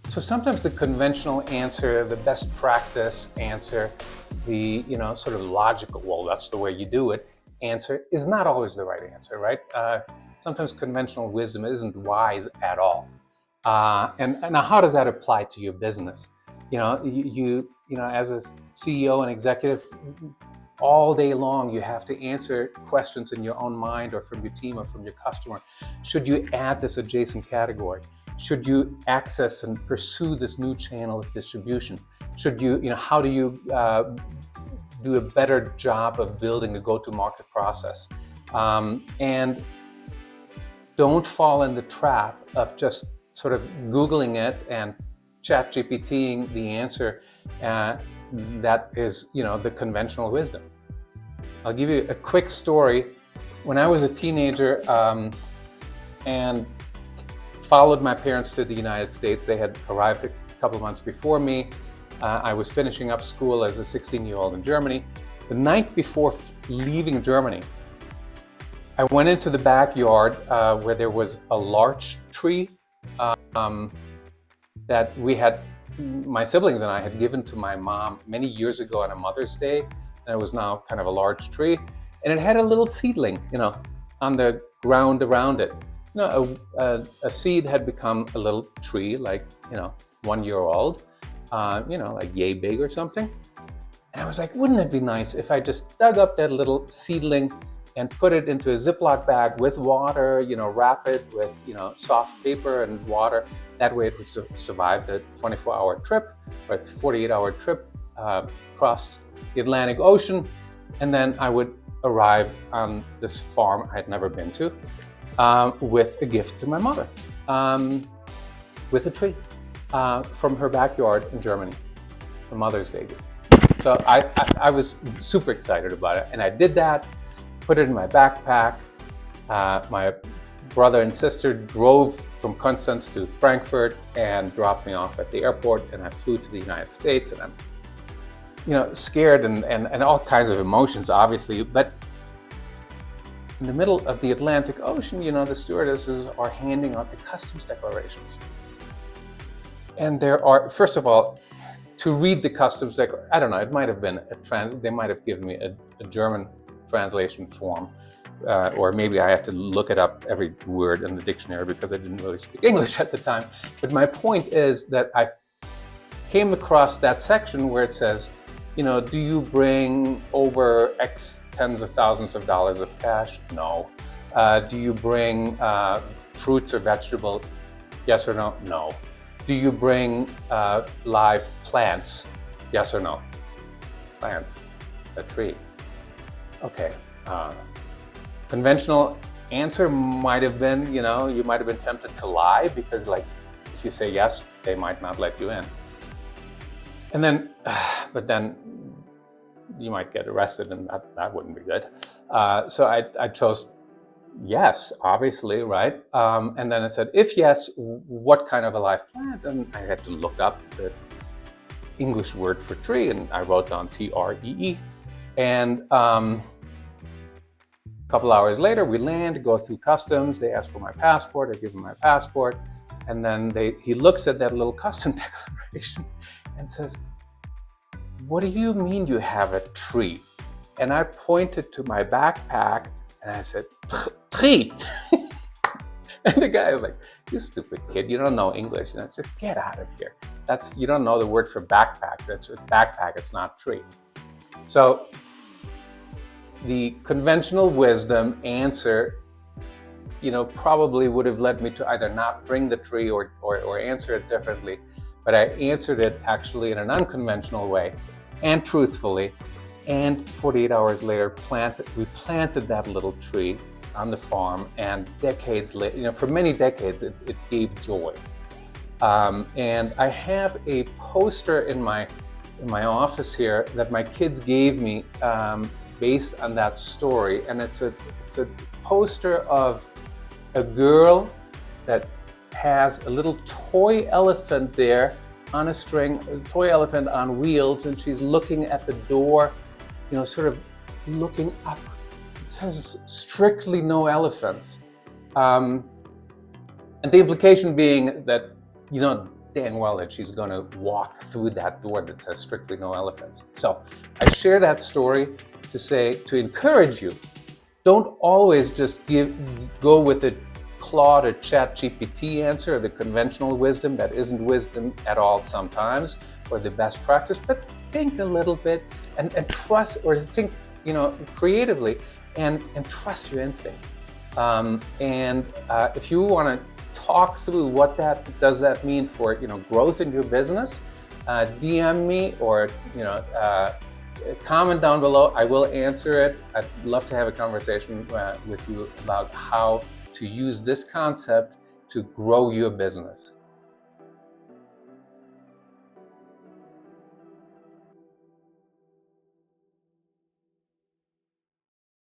So sometimes the conventional answer, the best practice answer, the sort of logical, well, that's the way you do it answer is not always the right answer, right? Sometimes conventional wisdom isn't wise at all. And now, how does that apply to your business? As a CEO and executive, all day long you have to answer questions in your own mind or from your team or from your customer. Should you add this adjacent category? Should you access and pursue this new channel of distribution? Should you, how do you do a better job of building a go-to-market process? And don't fall in the trap of just sort of Googling it and chat GPTing the answer that is, the conventional wisdom. I'll give you a quick story. When I was a teenager and followed my parents to the United States, they had arrived a couple of months before me. I was finishing up school as a 16-year-old in Germany. The night before leaving Germany, I went into the backyard where there was a larch tree that my siblings and I had given to my mom many years ago on a Mother's Day, and it was now kind of a large tree, and it had a little seedling, on the ground around it. A seed had become a little tree, like 1 year old, like yay big or something. And I was like, wouldn't it be nice if I just dug up that little seedling and put it into a Ziploc bag with water, wrap it with soft paper and water. That way it would survive the 24-hour trip or 48-hour trip across the Atlantic Ocean. And then I would arrive on this farm I'd never been to with a gift to my mother, with a tree from her backyard in Germany, a Mother's Day gift. So I was super excited about it, and I did that, put it in my backpack. My brother and sister drove from Constance to Frankfurt and dropped me off at the airport, and I flew to the United States, and I'm scared and all kinds of emotions, obviously, but in the middle of the Atlantic Ocean, the stewardesses are handing out the customs declarations. And there are, first of all, to read the customs declaration, I don't know, it might have been they might have given me a German translation form, or maybe I had to look it up every word in the dictionary because I didn't really speak English at the time. But my point is that I came across that section where it says, do you bring over X tens of thousands of dollars of cash? No. Do you bring fruits or vegetables? Yes or no? No. Do you bring live plants? Yes or no? Plants, a tree. Okay. Conventional answer might have been, you might have been tempted to lie because, if you say yes, they might not let you in. And then, but then you might get arrested, and that wouldn't be good. So I chose yes, obviously, right? And then it said, if yes, what kind of a live plant? And I had to look up the English word for tree, and I wrote down TREE. And a couple hours later, we land, go through customs. They ask for my passport. I give them my passport. And then he looks at that little custom declaration and says, what do you mean you have a tree? And I pointed to my backpack and I said, tree. And the guy was like, you stupid kid, you don't know English. Just get out of here. You don't know the word for backpack. It's backpack, it's not tree. So the conventional wisdom answer, probably would have led me to either not bring the tree or answer it differently. But I answered it actually in an unconventional way and truthfully. And 48 hours later, we planted that little tree on the farm. And decades later, for many decades, it gave joy. And I have a poster in my office here that my kids gave me based on that story. And it's a poster of a girl that has a little toy elephant there on a string, a toy elephant on wheels, and she's looking at the door, sort of looking up. It says strictly no elephants. And the implication being that, dang well that she's going to walk through that door that says strictly no elephants. So I share that story to encourage you. Don't always just go with the Claude or Chat GPT answer or the conventional wisdom that isn't wisdom at all sometimes, or the best practice, but think a little bit and trust, or think creatively and trust your instinct. If you want to talk through what does that mean for growth in your business, DM me or comment down below. I will answer it. I'd love to have a conversation with you about how to use this concept to grow your business.